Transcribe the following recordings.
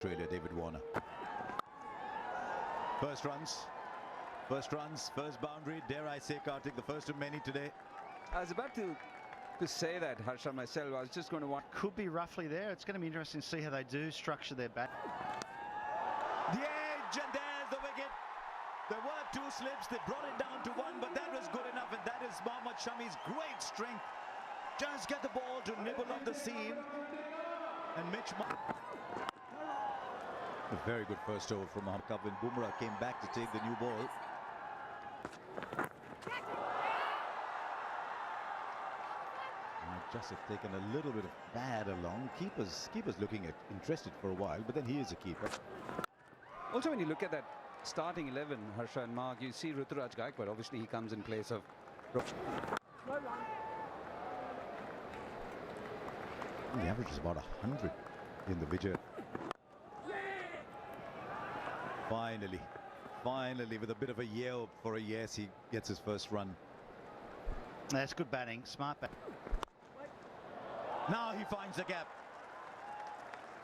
Australia, David Warner. First runs, first boundary. Dare I say, Karthik, the first of many today. I was about to say that, Harsha, myself. I was just going to want. Could be roughly there. It's going to be interesting to see how they do structure their bat. The edge, and there's the wicket. There were two slips. They brought it down to one, but that was good enough, and that is Mohammad Shami's great strength. Just get the ball to nibble on the seam. And Mitch. A very good first over from Mohammad when Bumrah came back to take the new ball. Might just have taken a little bit of bad along. Keeper's looking at interested for a while, but then he is a keeper. Also, when you look at that starting 11, Harsha and Mark, you see Ruturaj Gaikwad. Obviously, he comes in place of. The average is about 100 in the Vijay. Finally, with a bit of a yell for a yes, he gets his first run. That's good batting, smart batting. Now he finds the gap.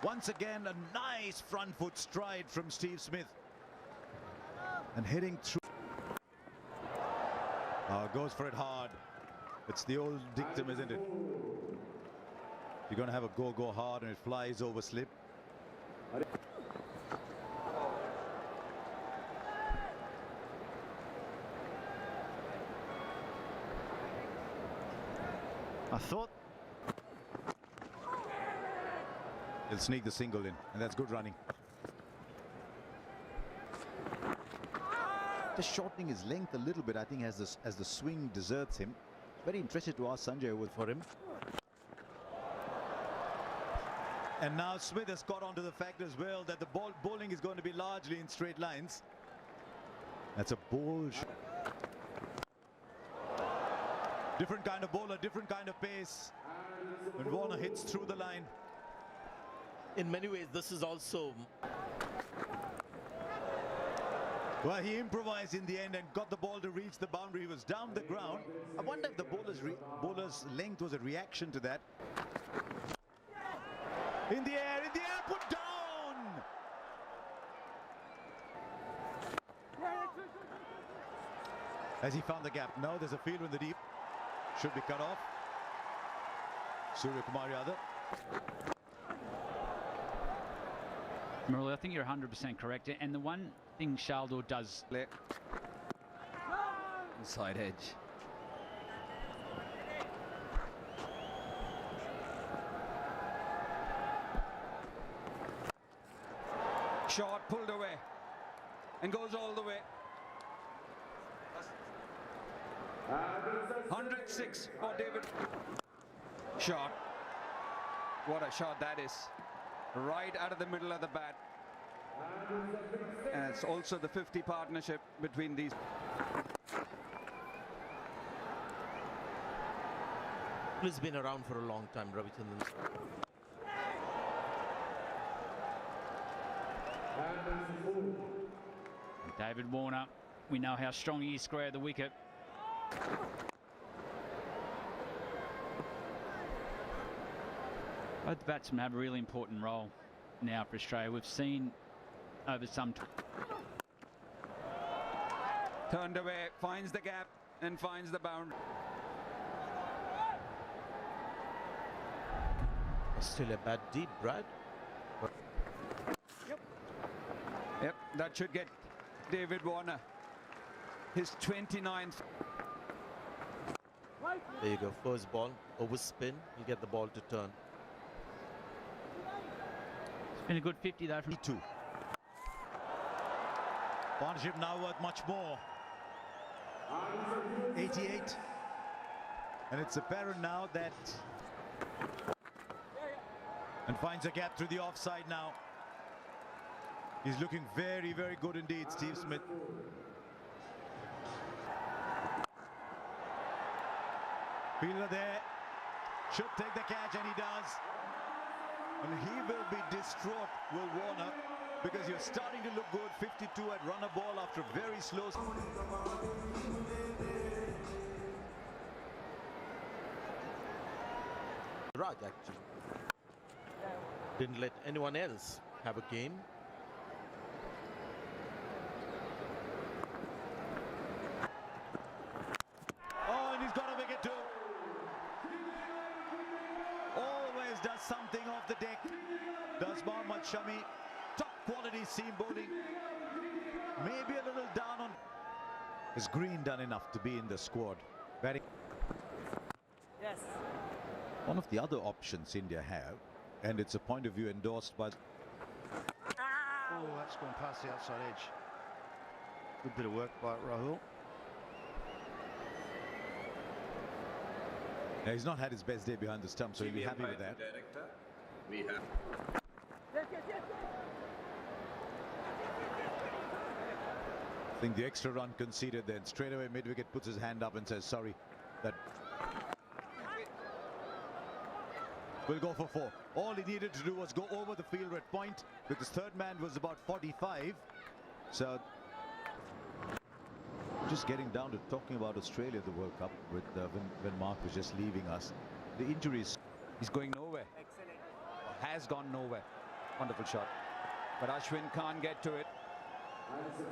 Once again, a nice front foot stride from Steve Smith. And hitting through. Goes for it hard. It's the old dictum, isn't it? You're going to have a go hard and it flies over slip. I thought he'll sneak the single in, and that's good running. Just shortening his length a little bit, I think, as the swing deserts him. Very interested to ask Sanjay for him. And now Smith has got onto the fact as well that the bowling is going to be largely in straight lines. That's a bold shot. Different kind of bowler, different kind of pace. When Warner hits through the line. In many ways, this is also. Well, he improvised in the end and got the ball to reach the boundary. He was down the ground. I wonder if the bowler's length was a reaction to that. In the air, put down! As he found the gap. Now there's a field in the deep. Should be cut off. Surya Kumar Yadav. Mohali, I think you're 100% correct. And the one thing Shaldor does... Inside edge. Shot pulled away and goes all the way. 106 for David. Shot. What a shot that is. Right out of the middle of the bat. And it's also the 50 partnership between these. He's been around for a long time, Ravichandran. David Warner, we know how strong he is square at the wicket. Both batsmen have a really important role now for Australia. We've seen over some time. Turned away, finds the gap and finds the boundary. Australia bat deep, Brad. Yep, that should get David Warner his 29th. There you go, first ball, over spin, you get the ball to turn. It's been a good 50 though. 2. Partnership now worth much more. 88. And it's apparent now that... And finds a gap through the offside now. He's looking very, very good indeed, Steve Smith. Fielder there. Should take the catch, and he does. And he will be distraught, Will Warner, because you're starting to look good. 52 at run a ball after very slow. Raj actually didn't let anyone else have a game. Oh, and he's got a wicket too. Always does something off the deck. Does Mohammad Shami. Top quality seam bowling. Maybe a little down on. Is Green done enough to be in the squad? Very. Yes. One of the other options India have, and it's a point of view endorsed by. Oh, that's gone past the outside edge. Good bit of work by Rahul. Now, he's not had his best day behind the stump, so he'll be happy with that. Yes, yes, yes. I think the extra run conceded, then straight away mid-wicket puts his hand up and says sorry. That will go for 4. All he needed to do was go over the fielder at point, because third man was about 45. So just getting down to talking about Australia, the World Cup, with when Mark was just leaving us. The injuries. He's going nowhere. Excellent. Has gone nowhere. Wonderful shot. But Ashwin can't get to it.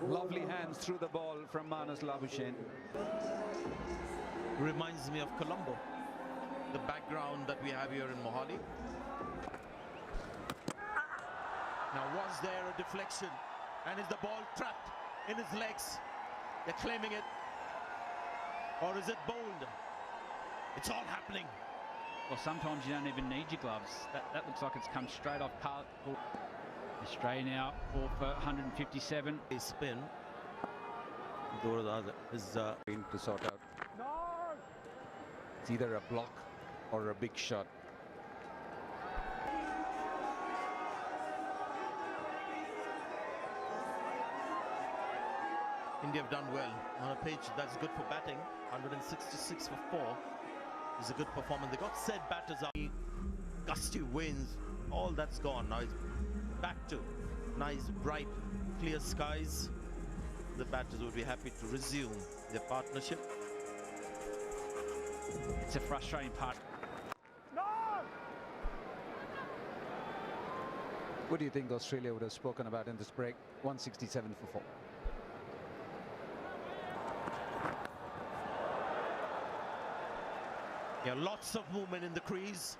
Lovely hands through the ball from Manas Labuschagne. Reminds me of Colombo, the background that we have here in Mohali. Now, was there a deflection? And is the ball trapped in his legs? They're claiming it. Or is it bowled? It's all happening. Well, sometimes you don't even need your gloves. That looks like it's come straight off. Australia now all for 157. A spin. Is To sort out. It's either a block or a big shot. India have done well on a pitch that's good for batting. 166 for 4 is a good performance. They got said batters out. Gusty winds, all that's gone. Now it's back to nice, bright, clear skies. The batters would be happy to resume their partnership. It's a frustrating part. What do you think Australia would have spoken about in this break? 167 for 4. Yeah, lots of movement in the crease,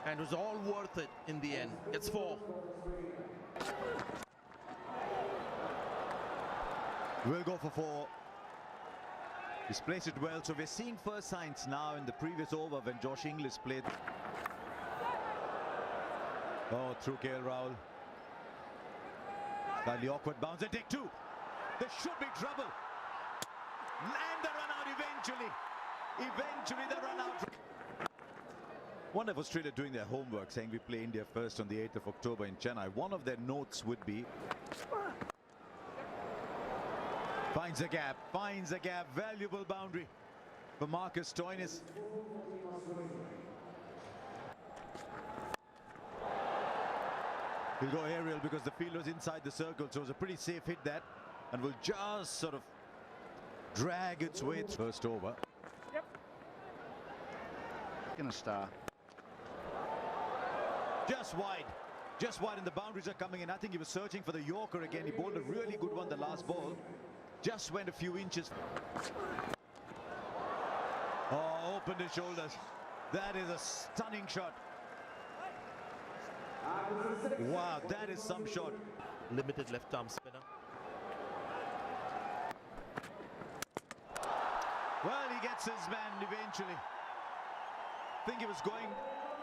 and it was all worth it in the end. It's 4. We'll go for 4. He's placed it well, so we're seeing first signs now in the previous over when Josh Inglis played. Oh, through KL Rahul. Slightly awkward bounce and take 2. There should be trouble. And the run out eventually. Eventually the run out. One of Australia doing their homework, saying we play India first on the 8th of October in Chennai. One of their notes would be finds a gap, valuable boundary for Marcus Stoinis. He'll go aerial because the field was inside the circle, so it was a pretty safe hit that, and will just sort of drag its way through. First over. Gonna star. Just wide, and the boundaries are coming in. I think he was searching for the Yorker again. He bowled a really good one the last ball. Just went a few inches. Oh, opened his shoulders. That is a stunning shot. Wow, that is some shot. Limited left arm spinner. Well, he gets his man eventually. I think he was going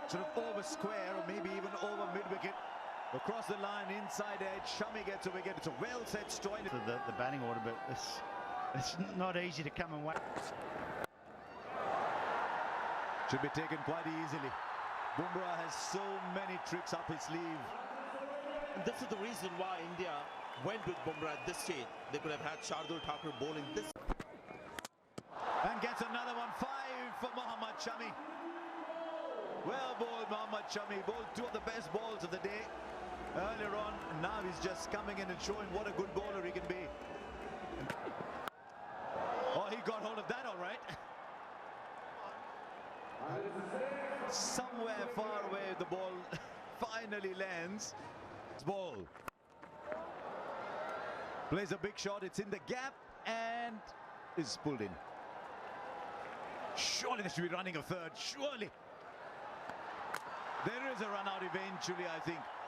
sort of over square or maybe even over mid-wicket. Across the line, inside edge, Shami gets a wicket. It's a well-set Stoinis. For the batting order, but it's not easy to come and wait. Should be taken quite easily. Bumrah has so many tricks up his sleeve. And this is the reason why India went with Bumrah at this stage. They could have had Shardul Thakur bowling this. And gets another one. 5 for Mohammad Shami. Well bowled, Mohammad Shami. Bowled 2 of the best balls of the day earlier on. And now he's just coming in and showing what a good bowler he can be. Oh, he got hold of that all right. Somewhere far away the ball finally lands. Next ball. Plays a big shot. It's in the gap and is pulled in. Surely they should be running a third. Surely. There is a run out eventually, I think.